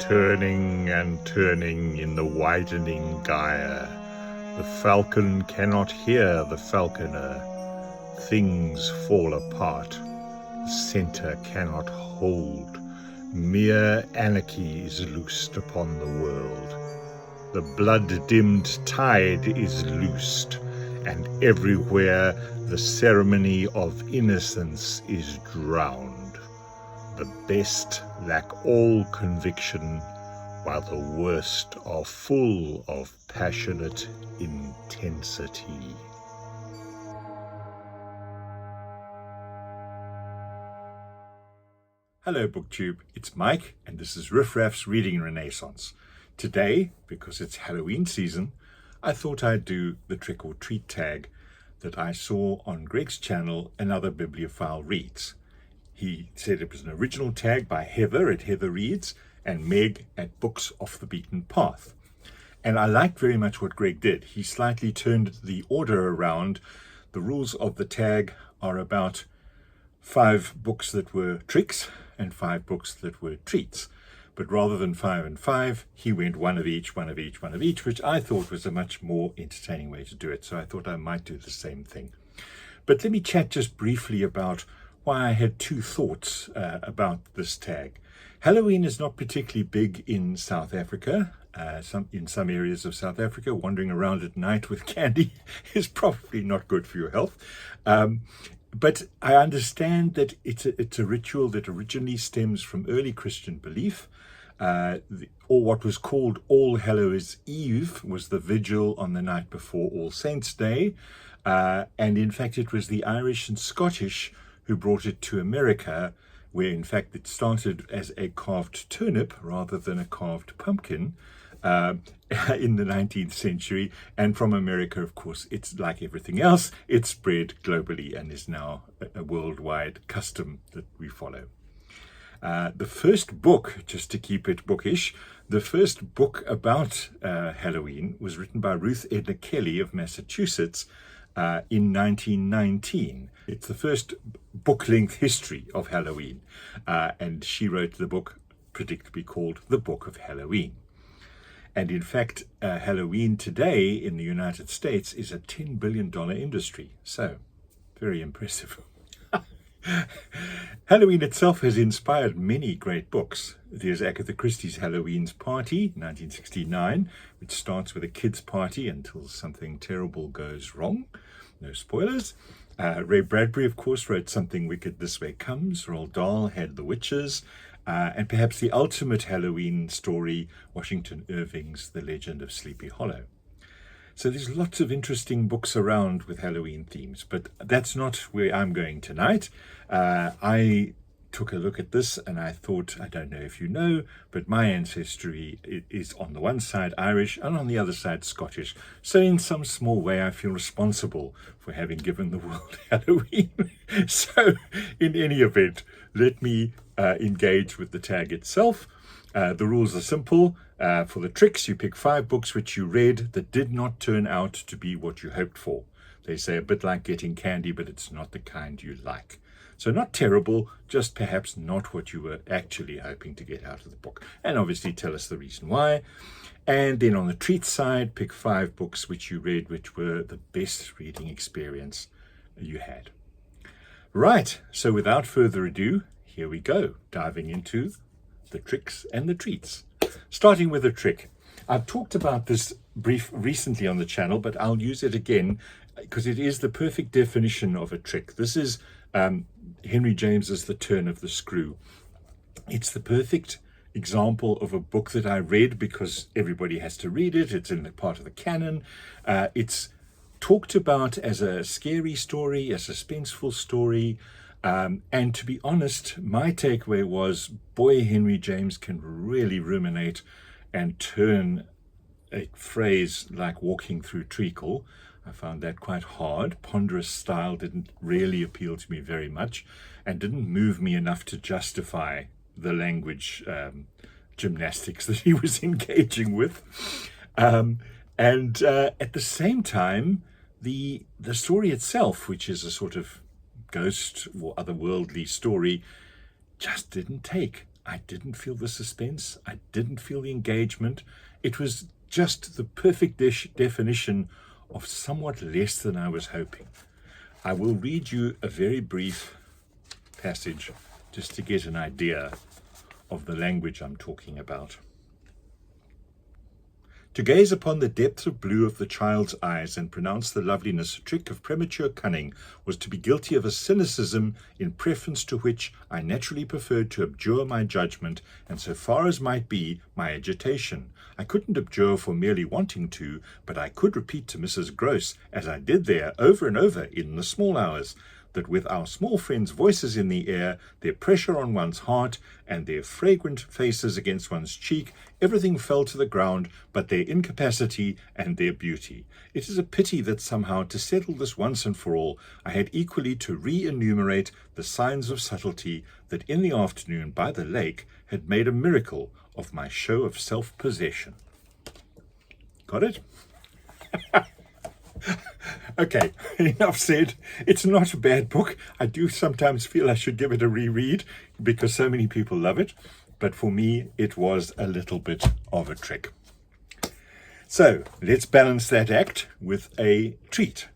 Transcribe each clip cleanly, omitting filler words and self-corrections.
turning and turning in the widening gyre. The falcon cannot hear the falconer. Things fall apart. The centre cannot hold. Mere anarchy is loosed upon the world. The blood-dimmed tide is loosed, and everywhere the ceremony of innocence is drowned. The best lack all conviction, while the worst are full of passionate intensity. Hello BookTube, it's Mike and this is Riffraff's Reading Renaissance. Today, because it's Halloween season, I thought I'd do the trick or treat tag that I saw on Greg's channel, Another Bibliophile Reads. He said it was an original tag by Heather at Heather Reads and Meg at Books Off the Beaten Path. And I liked very much what Greg did. He slightly turned the order around. The rules of the tag are about 5 books that were tricks and 5 books that were treats. But rather than 5 and 5, he went one of each, which I thought was a much more entertaining way to do it. So I thought I might do the same thing. But let me chat just briefly about why I had 2 thoughts about this tag. Halloween is not particularly big in South Africa. In some areas of South Africa, wandering around at night with candy is probably not good for your health. But I understand that it's a ritual that originally stems from early Christian belief. Or what was called All Hallows Eve was the vigil on the night before All Saints' Day. And in fact, it was the Irish and Scottish who brought it to America, where in fact it started as a carved turnip rather than a carved pumpkin in the 19th century. And from America, of course, it's like everything else, it's spread globally and is now a worldwide custom that we follow. The first book, just to keep it bookish, the first book about Halloween was written by Ruth Edna Kelley of Massachusetts in 1919. It's the first book-length history of Halloween, and she wrote the book predictably called The Book of Halloween. And in fact, Halloween today in the United States is a $10 billion industry, so very impressive. Halloween itself has inspired many great books. There's Agatha Christie's Halloween's Party, 1969, which starts with a kid's party until something terrible goes wrong. No spoilers. Ray Bradbury, of course, wrote Something Wicked This Way Comes. Roald Dahl had The Witches. And perhaps the ultimate Halloween story, Washington Irving's The Legend of Sleepy Hollow. So there's lots of interesting books around with Halloween themes, but that's not where I'm going tonight. I took a look at this and I thought, I don't know if you know, but my ancestry is on the one side Irish and on the other side Scottish. So in some small way, I feel responsible for having given the world Halloween. So in any event, let me engage with the tag itself. The rules are simple. For the tricks, you pick 5 books which you read that did not turn out to be what you hoped for. They say a bit like getting candy, but it's not the kind you like. So not terrible, just perhaps not what you were actually hoping to get out of the book. And obviously tell us the reason why. And then on the treat side, pick 5 books which you read which were the best reading experience you had. Right, so without further ado, here we go, diving into the tricks and the treats. Starting with a trick. I've talked about this recently on the channel, but I'll use it again because it is the perfect definition of a trick. This is Henry James's The Turn of the Screw. It's the perfect example of a book that I read because everybody has to read it. It's in the part of the canon. It's talked about as a scary story, a suspenseful story. And to be honest, my takeaway was, boy, Henry James can really ruminate and turn a phrase like walking through treacle. I found that quite hard. Ponderous style didn't really appeal to me very much and didn't move me enough to justify the language gymnastics that he was engaging with. And at the same time, the story itself, which is a sort of ghost or otherworldly story, just didn't take. I didn't feel the suspense. I didn't feel the engagement. It was just the perfect definition of somewhat less than I was hoping. I will read you a very brief passage just to get an idea of the language I'm talking about. To gaze upon the depth of blue of the child's eyes and pronounce the loveliness a trick of premature cunning was to be guilty of a cynicism in preference to which I naturally preferred to abjure my judgment and, so far as might be, my agitation. I couldn't abjure for merely wanting to, but I could repeat to Mrs. Gross, as I did there over and over in the small hours, that with our small friends' voices in the air, their pressure on one's heart, and their fragrant faces against one's cheek, everything fell to the ground but their incapacity and their beauty. It is a pity that somehow, to settle this once and for all, I had equally to re-enumerate the signs of subtlety that in the afternoon by the lake had made a miracle of my show of self-possession. Got it? Okay, enough said. It's not a bad book. I do sometimes feel I should give it a reread because so many people love it. But for me, it was a little bit of a trick. So let's balance that act with a treat.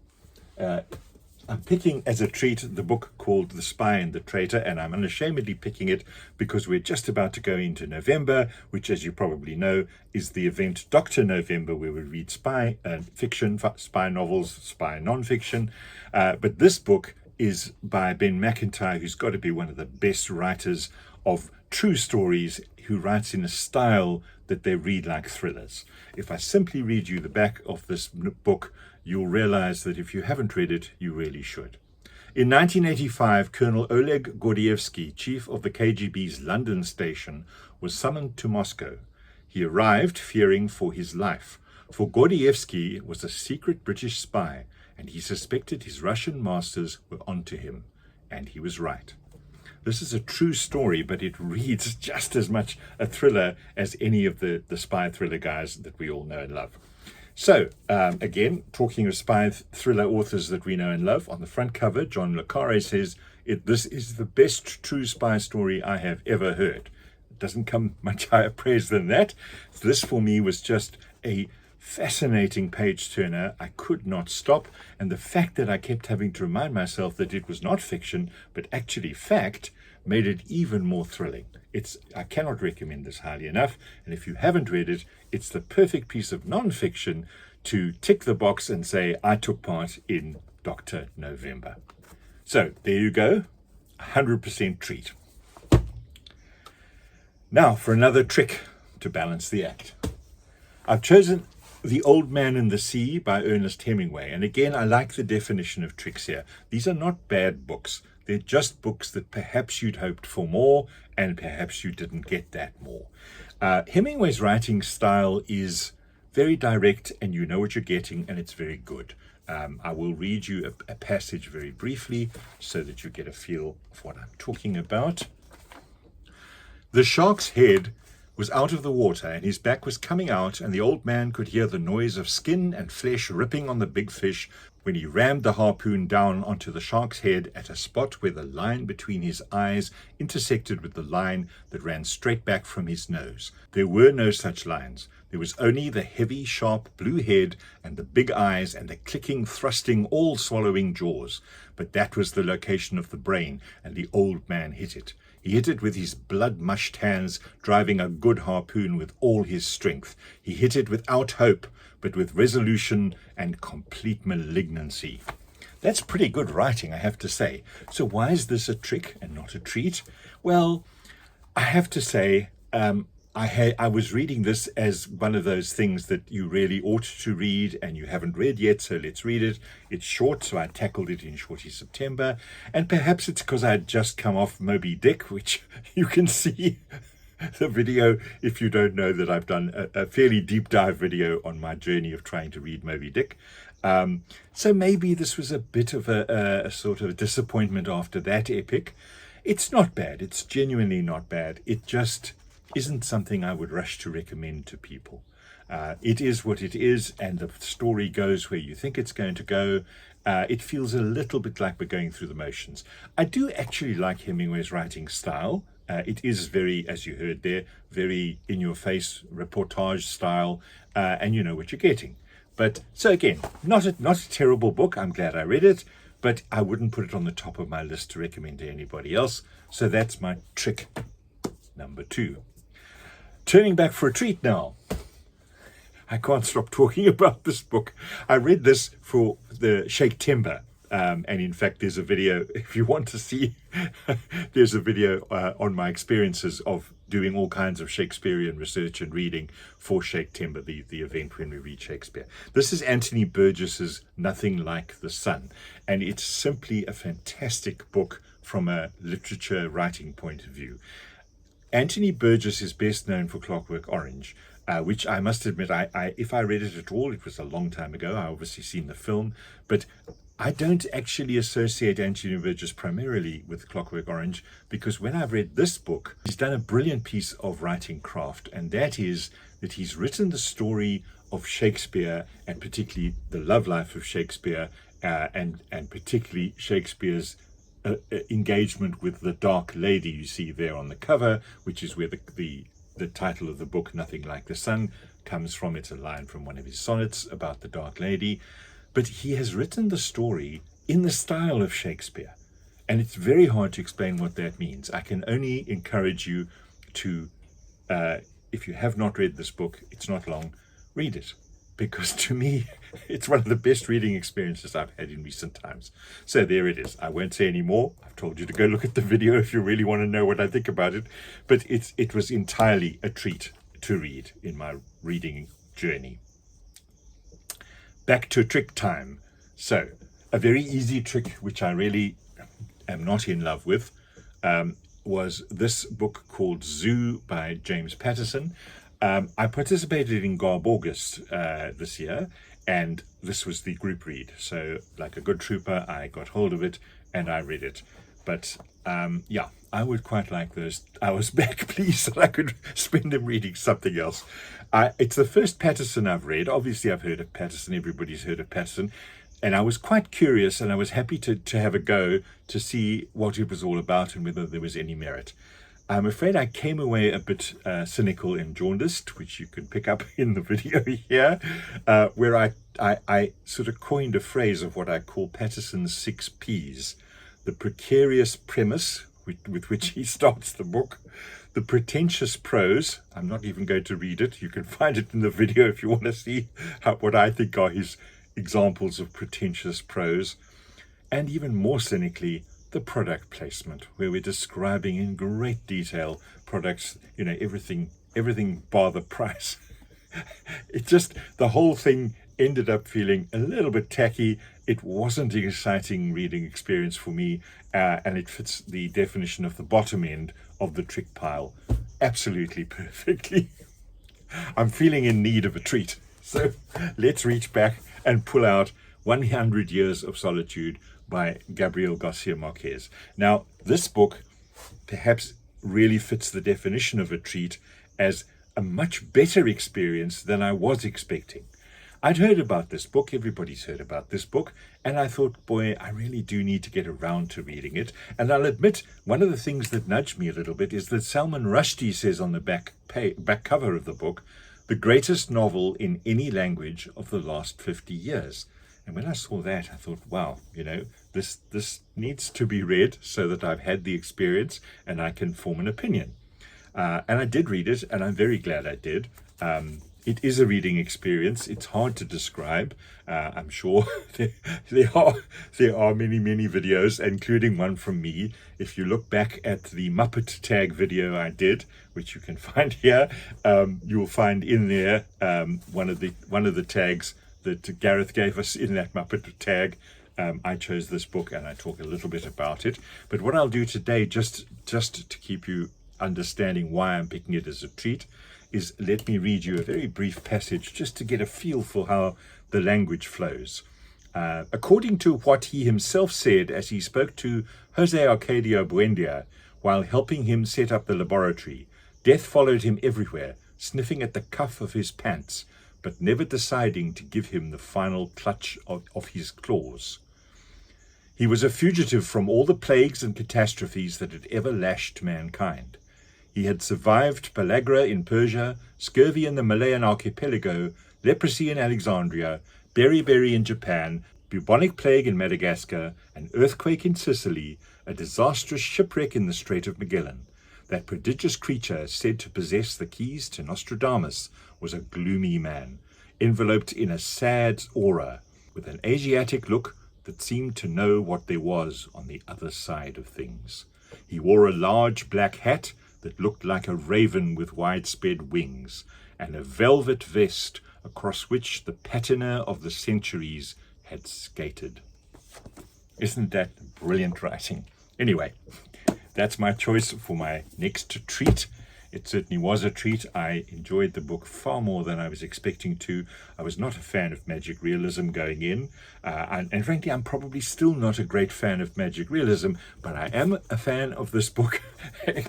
I'm picking as a treat the book called The Spy and the Traitor, and I'm unashamedly picking it because we're just about to go into November, which, as you probably know, is the event Dr. November, where we read spy fiction, spy novels, spy non-fiction. But this book is by Ben Macintyre, who's got to be one of the best writers of true stories, who writes in a style that they read like thrillers. If I simply read you the back of this book, you'll realize that if you haven't read it, you really should. In 1985, Colonel Oleg Gordievsky, chief of the KGB's London station, was summoned to Moscow. He arrived fearing for his life, for Gordievsky was a secret British spy, and he suspected his Russian masters were onto him. And he was right. This is a true story, but it reads just as much a thriller as any of the spy thriller guys that we all know and love. So, again, talking of spy thriller authors that we know and love, on the front cover, John le Carré says, this is the best true spy story I have ever heard. It doesn't come much higher praise than that. This, for me, was just a fascinating page turner. I could not stop, and the fact that I kept having to remind myself that it was not fiction, but actually fact, made it even more thrilling. I cannot recommend this highly enough, and if you haven't read it, it's the perfect piece of non-fiction to tick the box and say, I took part in Dr. November. So, there you go, 100% treat. Now, for another trick to balance the act. I've chosen The Old Man and the Sea by Ernest Hemingway, and again, I like the definition of tricks here. These are not bad books. They're just books that perhaps you'd hoped for more, and perhaps you didn't get that more. Hemingway's writing style is very direct, and you know what you're getting, and it's very good. I will read you a passage very briefly so that you get a feel of what I'm talking about. The shark's head was out of the water, and his back was coming out, and the old man could hear the noise of skin and flesh ripping on the big fish when he rammed the harpoon down onto the shark's head at a spot where the line between his eyes intersected with the line that ran straight back from his nose. There were no such lines. There was only the heavy, sharp blue head and the big eyes and the clicking, thrusting, all-swallowing jaws. But that was the location of the brain, and the old man hit it. He hit it with his blood-mushed hands, driving a good harpoon with all his strength. He hit it without hope, but with resolution and complete malignancy. That's pretty good writing, I have to say. So why is this a trick and not a treat? Well, I have to say, I was reading this as one of those things that you really ought to read and you haven't read yet, so let's read it. It's short, so I tackled it in Shorty September. And perhaps it's because I had just come off Moby Dick, which you can see the video if you don't know that I've done a fairly deep dive video on my journey of trying to read Moby Dick. So maybe this was a bit of a sort of a disappointment after that epic. It's not bad. It's genuinely not bad. It just isn't something I would rush to recommend to people. It is what it is, and the story goes where you think it's going to go. It feels a little bit like we're going through the motions. I do actually like Hemingway's writing style. It is very, as you heard there, very in-your-face reportage style, and you know what you're getting. But so again, not a terrible book. I'm glad I read it, but I wouldn't put it on the top of my list to recommend to anybody else. So that's my trick number 2. Turning back for a treat now. I can't stop talking about this book. I read this for the Shake Timber. And in fact, there's a video, if you want to see, there's a video on my experiences of doing all kinds of Shakespearean research and reading for Shake Timber, the event when we read Shakespeare. This is Anthony Burgess's Nothing Like the Sun, and it's simply a fantastic book from a literature writing point of view. Anthony Burgess is best known for Clockwork Orange, which I must admit, if I read it at all, it was a long time ago. I obviously seen the film, but I don't actually associate Anthony Burgess primarily with Clockwork Orange, because when I've read this book, he's done a brilliant piece of writing craft, and that is that he's written the story of Shakespeare, and particularly the love life of Shakespeare, and particularly Shakespeare's engagement with the Dark Lady you see there on the cover, which is where the title of the book, Nothing Like the Sun, comes from. It's a line from one of his sonnets about the Dark Lady. But he has written the story in the style of Shakespeare, and it's very hard to explain what that means. I can only encourage you to, if you have not read this book, it's not long, read it, because to me, it's one of the best reading experiences I've had in recent times. So there it is. I won't say any more. I've told you to go look at the video if you really want to know what I think about it, but it was entirely a treat to read in my reading journey. Back to trick time. So, a very easy trick, which I really am not in love with, was this book called Zoo by James Patterson. I participated in Burgess this year, and this was the group read. So, like a good trooper, I got hold of it and I read it. But yeah, I would quite like those hours back, please, so I could spend them reading something else. It's the first Patterson I've read. Obviously, I've heard of Patterson. Everybody's heard of Patterson. And I was quite curious, and I was happy to have a go to see what it was all about and whether there was any merit. I'm afraid I came away a bit cynical and jaundiced, which you can pick up in the video here, where I sort of coined a phrase of what I call Patterson's 6 Ps. The precarious premise with which he starts the book, the pretentious prose. I'm not even going to read it. You can find it in the video if you want to see what I think are his examples of pretentious prose. And even more cynically, the product placement, where we're describing in great detail products, you know, everything bar the price. It just, the whole thing ended up feeling a little bit tacky. It wasn't an exciting reading experience for me, and it fits the definition of the bottom end of the trick pile absolutely perfectly. I'm feeling in need of a treat, so let's reach back and pull out 100 Years of Solitude by Gabriel García Márquez. Now, this book perhaps really fits the definition of a treat as a much better experience than I was expecting. I'd heard about this book, everybody's heard about this book, and I thought, boy, I really do need to get around to reading it. And I'll admit, one of the things that nudged me a little bit is that Salman Rushdie says on the back cover of the book, the greatest novel in any language of the last 50 years. And when I saw that, I thought, wow, you know, this needs to be read so that I've had the experience and I can form an opinion. And I did read it, and I'm very glad I did. It is a reading experience. It's hard to describe. I'm sure there are many videos, including one from me. If you look back at the Muppet tag video I did, which you can find here, you'll find in there one of the tags that Gareth gave us in that Muppet tag. I chose this book and I talk a little bit about it. But what I'll do today, just to keep you understanding why I'm picking it as a treat, is let me read you a very brief passage just to get a feel for how the language flows. According to what he himself said as he spoke to Jose Arcadio Buendia while helping him set up the laboratory, death followed him everywhere, sniffing at the cuff of his pants, but never deciding to give him the final clutch of his claws. He was a fugitive from all the plagues and catastrophes that had ever lashed mankind. He had survived pellagra in Persia, scurvy in the Malayan archipelago, leprosy in Alexandria, beriberi in Japan, bubonic plague in Madagascar, an earthquake in Sicily, a disastrous shipwreck in the Strait of Magellan. That prodigious creature, said to possess the keys to Nostradamus, was a gloomy man, enveloped in a sad aura, with an Asiatic look that seemed to know what there was on the other side of things. He wore a large black hat that looked like a raven with widespread wings, and a velvet vest across which the patina of the centuries had skated. Isn't that brilliant writing? Anyway, that's my choice for my next treat. It certainly was a treat. I enjoyed the book far more than I was expecting to. I was not a fan of magic realism going in, and frankly, I'm probably still not a great fan of magic realism, but I am a fan of this book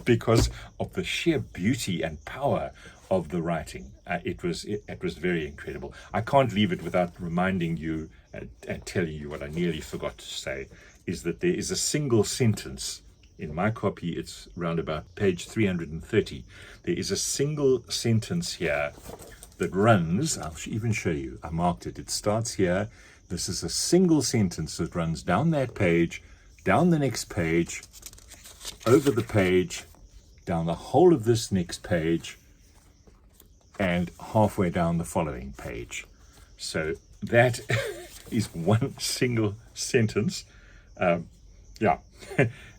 because of the sheer beauty and power of the writing. It was very incredible. I can't leave it without reminding you and telling you what I nearly forgot to say, is that there is a single sentence. In my copy, it's round about page 330. There is a single sentence here that runs, I'll even show you, I marked it. It starts here. This is a single sentence that runs down that page, down the next page, over the page, down the whole of this next page, and halfway down the following page. So that is one single sentence.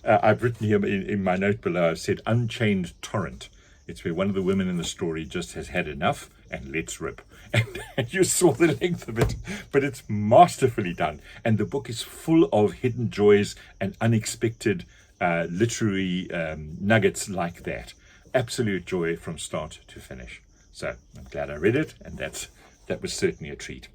I've written here in my note below, I've said unchained torrent. It's where one of the women in the story just has had enough and lets rip. And you saw the length of it, but it's masterfully done. And the book is full of hidden joys and unexpected literary nuggets like that. Absolute joy from start to finish. So I'm glad I read it, and that was certainly a treat.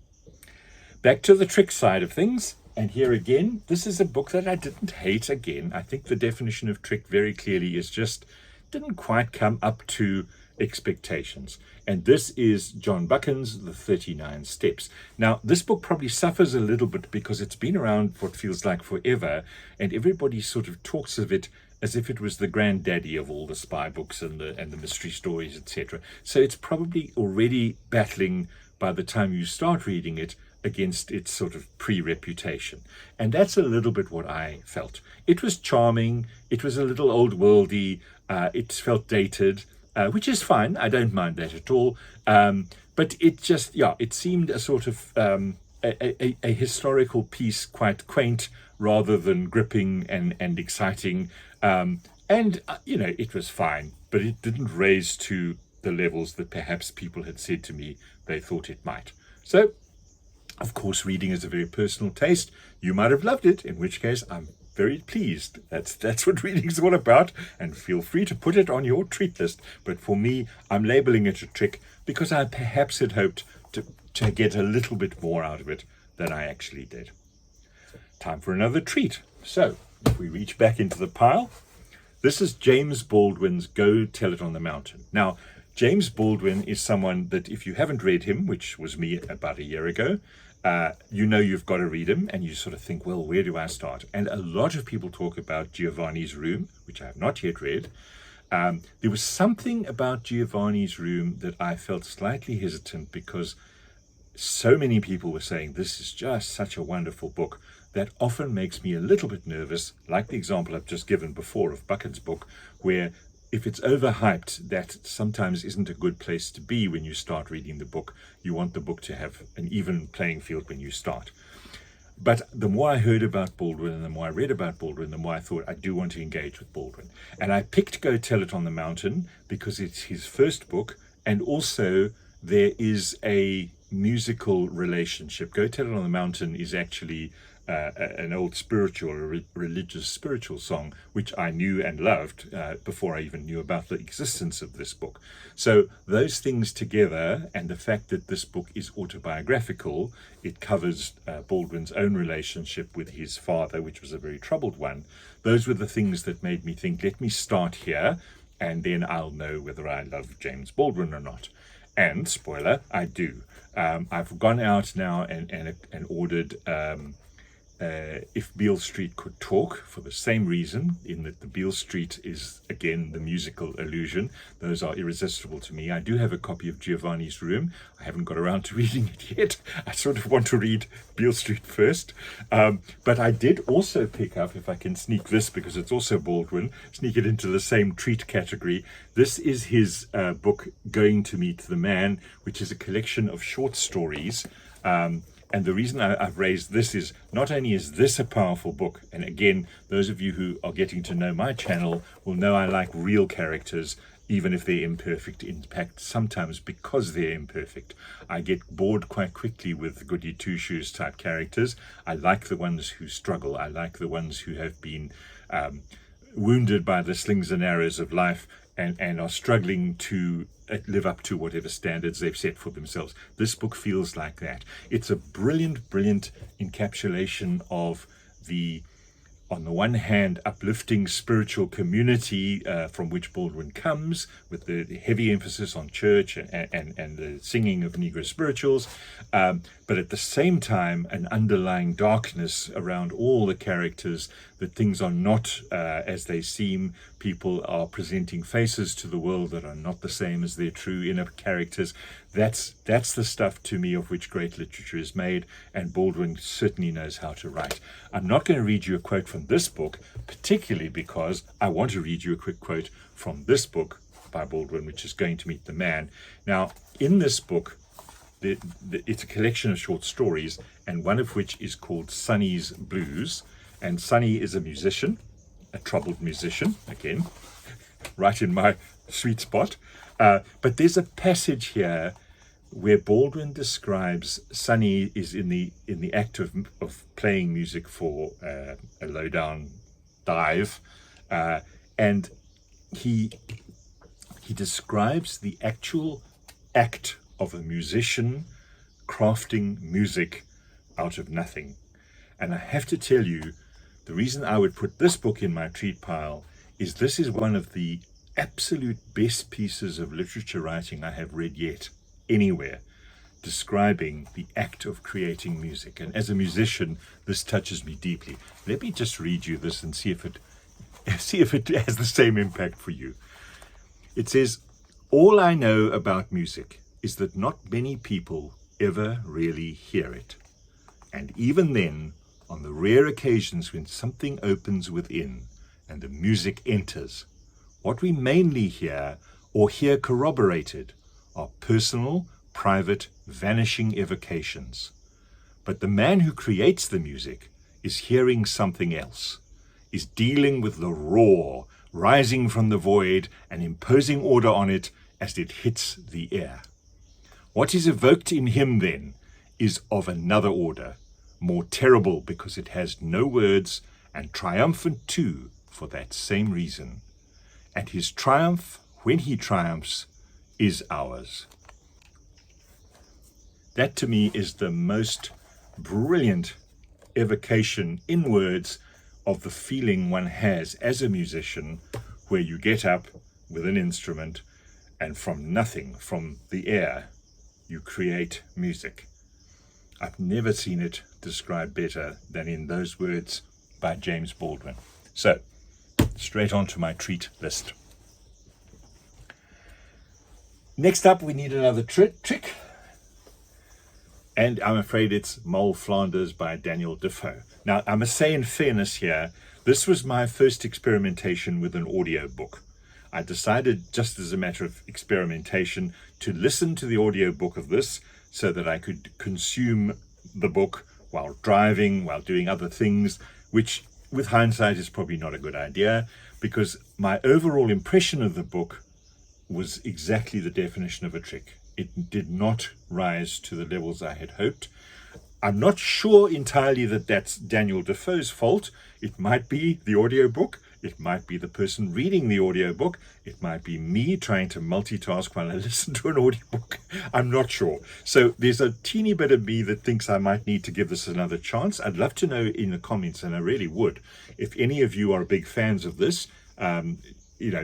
Back to the trick side of things. And here again, this is a book that I didn't hate again. I think the definition of trick very clearly is just didn't quite come up to expectations. And this is John Buchan's The 39 Steps. Now, this book probably suffers a little bit because it's been around what feels like forever, and everybody sort of talks of it as if it was the granddaddy of all the spy books and the mystery stories, etc. So it's probably already battling, by the time you start reading it, against its sort of pre-reputation. And that's a little bit what I felt. It was charming, it was a little old-worldy, it felt dated, which is fine, I don't mind that at all. But it just, it seemed a sort of a historical piece, quite quaint, rather than gripping and exciting. It was fine, but it didn't raise to the levels that perhaps people had said to me they thought it might. So, of course, reading is a very personal taste. You might have loved it, in which case I'm very pleased. That's what reading is all about, and feel free to put it on your treat list. But for me, I'm labeling it a trick because I perhaps had hoped to get a little bit more out of it than I actually did. Time for another treat. So, if we reach back into the pile, this is James Baldwin's Go Tell It on the Mountain. Now, James Baldwin is someone that if you haven't read him, which was me about a year ago, you've got to read him, and you sort of think, well, where do I start? And a lot of people talk about Giovanni's Room, which I have not yet read. There was something about Giovanni's Room that I felt slightly hesitant because so many people were saying this is just such a wonderful book that often makes me a little bit nervous, like the example I've just given before of Buchan's book, where if it's overhyped, that sometimes isn't a good place to be when you start reading the book. You want the book to have an even playing field when you start. But the more I heard about Baldwin and the more I read about Baldwin, the more I thought I do want to engage with Baldwin. And I picked Go Tell It on the Mountain because it's his first book, and also there is a musical relationship. Go Tell It on the Mountain is actually an old spiritual, religious spiritual song, which I knew and loved before I even knew about the existence of this book. So those things together, and the fact that this book is autobiographical, it covers Baldwin's own relationship with his father, which was a very troubled one. Those were the things that made me think, let me start here, and then I'll know whether I love James Baldwin or not. And, spoiler, I do. I've gone out now and ordered If Beale Street Could Talk, for the same reason, in that the Beale Street is, again, the musical allusion. Those are irresistible to me. I do have a copy of Giovanni's Room. I haven't got around to reading it yet. I sort of want to read Beale Street first. But I did also pick up, if I can sneak this, because it's also Baldwin, sneak it into the same treat category. This is his book, Going to Meet the Man, which is a collection of short stories. And the reason I've raised this is not only is this a powerful book, and again, those of you who are getting to know my channel will know I like real characters, even if they're imperfect. In fact, sometimes because they're imperfect, I get bored quite quickly with goody two-shoes type characters. I like the ones who struggle. I like the ones who have been wounded by the slings and arrows of life and are struggling to live up to whatever standards they've set for themselves. This book feels like that. It's a brilliant, brilliant encapsulation of the, on the one hand, uplifting spiritual community from which Baldwin comes, with the heavy emphasis on church and the singing of Negro spirituals, but at the same time, an underlying darkness around all the characters, that things are not as they seem. People are presenting faces to the world that are not the same as their true inner characters. That's the stuff, to me, of which great literature is made, and Baldwin certainly knows how to write. I'm not going to read you a quote from this book, particularly because I want to read you a quick quote from this book by Baldwin, which is Going to Meet the Man. Now, in this book, it's a collection of short stories, and one of which is called Sonny's Blues. And Sonny is a musician, a troubled musician, again, right in my sweet spot. But there's a passage here where Baldwin describes Sonny is in the act of playing music for a low-down dive, and he describes the actual act of a musician crafting music out of nothing. And I have to tell you, the reason I would put this book in my treat pile is this is one of the absolute best pieces of literature writing I have read yet, anywhere, describing the act of creating music. And as a musician, this touches me deeply. Let me just read you this and see if it has the same impact for you. It says, "All I know about music is that not many people ever really hear it. And even then, on the rare occasions when something opens within and the music enters, what we mainly hear or hear corroborated are personal, private, vanishing evocations. But the man who creates the music is hearing something else, is dealing with the roar rising from the void and imposing order on it as it hits the air. What is evoked in him then is of another order, more terrible because it has no words, and triumphant too for that same reason. And his triumph, when he triumphs, is ours." That to me is the most brilliant evocation in words of the feeling one has as a musician, where you get up with an instrument and from nothing, from the air, you create music. I've never seen it described better than in those words by James Baldwin. So, straight on to my treat list. Next up, we need another trick. And I'm afraid it's Moll, Flanders by Daniel Defoe. Now, I must say in fairness here, this was my first experimentation with an audio book. I decided, just as a matter of experimentation, to listen to the audio book of this so that I could consume the book while driving, while doing other things, which with hindsight is probably not a good idea, because my overall impression of the book was exactly the definition of a trick. It did not rise to the levels I had hoped. I'm not sure entirely that that's Daniel Defoe's fault. It might be the audiobook. It might be the person reading the audiobook. It might be me trying to multitask while I listen to an audiobook. I'm not sure. So there's a teeny bit of me that thinks I might need to give this another chance. I'd love to know in the comments, and I really would, if any of you are big fans of this,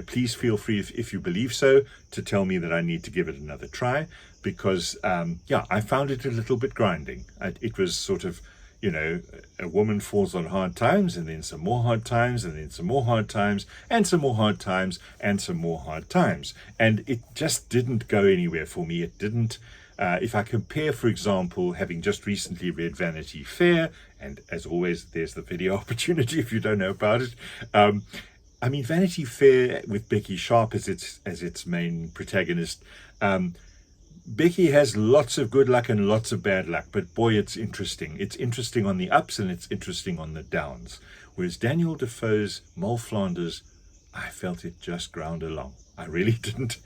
please feel free, if you believe so, to tell me that I need to give it another try, because I found it a little bit grinding. It was sort of, you know, a woman falls on hard times, and then some more hard times, and then some more hard times, and some more hard times, and some more hard times. And it just didn't go anywhere for me. It didn't. If I compare, for example, having just recently read Vanity Fair, and as always, there's the video opportunity if you don't know about it. I mean, Vanity Fair with Becky Sharp as its main protagonist. Becky has lots of good luck and lots of bad luck, but boy, it's interesting. It's interesting on the ups and it's interesting on the downs. Whereas Daniel Defoe's Moll Flanders, I felt it just ground along. I really didn't.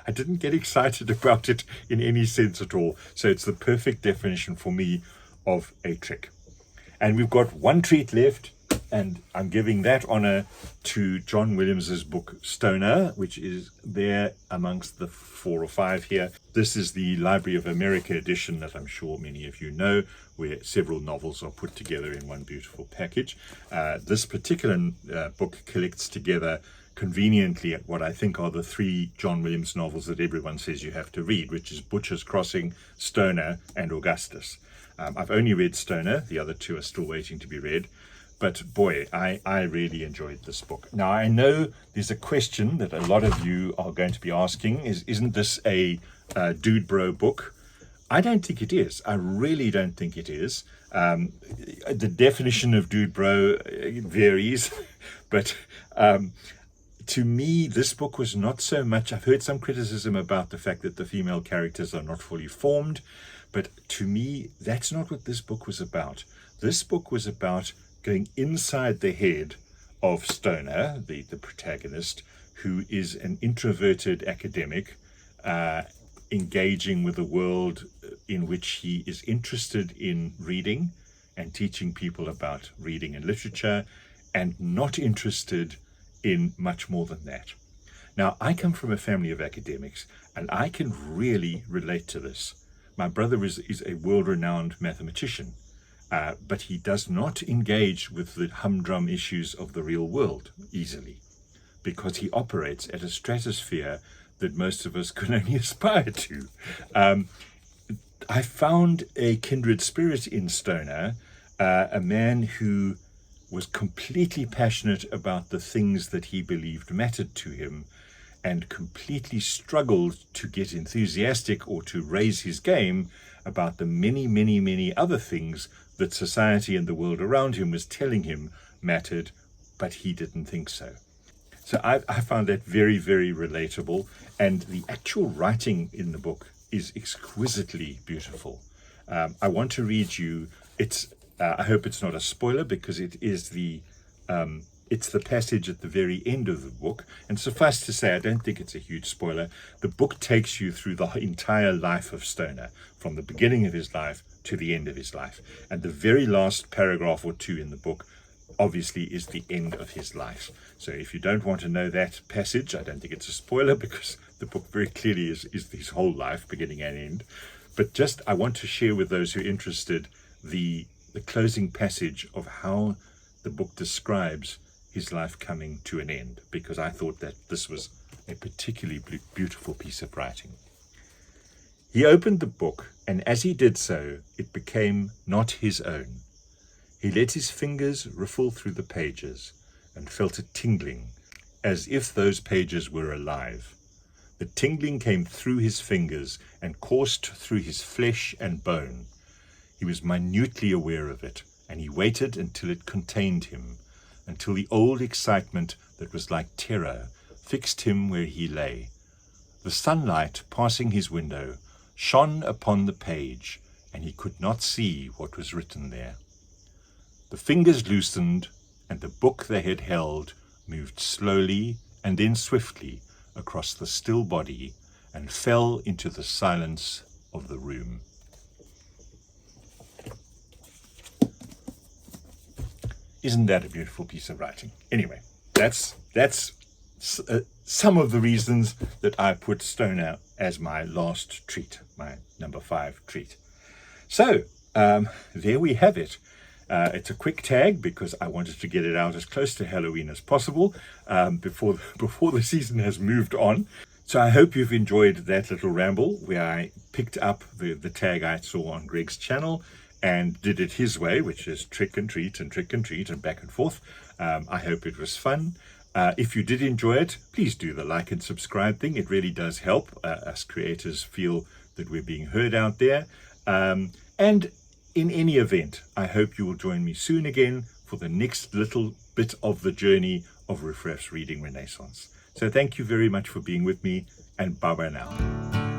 I didn't get excited about it in any sense at all. So it's the perfect definition for me of a trick. And we've got one treat left, and I'm giving that honor to John Williams's book Stoner, which is there amongst the 4 or 5 here. This is the Library of America edition that I'm sure many of you know, where several novels are put together in one beautiful package. This particular book collects together conveniently at what I think are the 3 John Williams novels that everyone says you have to read, which is Butcher's Crossing, Stoner, and Augustus. I've only read Stoner. The other 2 are still waiting to be read. But boy, I really enjoyed this book. Now, I know there's a question that a lot of you are going to be asking, isn't this a dude bro book? I don't think it is. I really don't think it is. The definition of dude bro varies, but to me, this book was not so much. I've heard some criticism about the fact that the female characters are not fully formed, but to me, that's not what this book was about. This book was about going inside the head of Stoner, the protagonist, who is an introverted academic, engaging with a world in which he is interested in reading and teaching people about reading and literature, and not interested in much more than that. Now, I come from a family of academics, and I can really relate to this. My brother is a world-renowned mathematician, but he does not engage with the humdrum issues of the real world easily, because he operates at a stratosphere that most of us can only aspire to. I found a kindred spirit in Stoner, a man who was completely passionate about the things that he believed mattered to him, and completely struggled to get enthusiastic or to raise his game about the many, many, many other things that society and the world around him was telling him mattered, but he didn't think so. So I found that very, very relatable, and the actual writing in the book is exquisitely beautiful. I want to read you, I hope it's not a spoiler, because it is it's the passage at the very end of the book, and suffice to say, I don't think it's a huge spoiler. The book takes you through the entire life of Stoner, from the beginning of his life to the end of his life, and the very last paragraph or 2 in the book obviously is the end of his life. So if you don't want to know that passage, I don't think it's a spoiler, because the book very clearly is his whole life, beginning and end. But just, I want to share with those who are interested the closing passage of how the book describes his life coming to an end, because I thought that this was a particularly beautiful piece of writing. He opened the book, and as he did so, it became not his own. He let his fingers riffle through the pages and felt a tingling, as if those pages were alive. The tingling came through his fingers and coursed through his flesh and bone. He was minutely aware of it, and he waited until it contained him, until the old excitement that was like terror fixed him where he lay. The sunlight passing his window shone upon the page, and he could not see what was written there. The fingers loosened, and the book they had held moved slowly and then swiftly across the still body and fell into the silence of the room. Isn't that a beautiful piece of writing? Anyway, that's some of the reasons that I put Stoner as my last treat, my number 5 treat. So there we have it. It's a quick tag because I wanted to get it out as close to Halloween as possible before the season has moved on. So I hope you've enjoyed that little ramble where I picked up the tag I saw on Greg's channel and did it his way, which is trick and treat and back and forth. I hope it was fun. If you did enjoy it, please do the like and subscribe thing. It really does help us creators feel that we're being heard out there. And in any event, I hope you will join me soon again for the next little bit of the journey of Riffraff's Reading Renaissance. So thank you very much for being with me, and bye-bye now.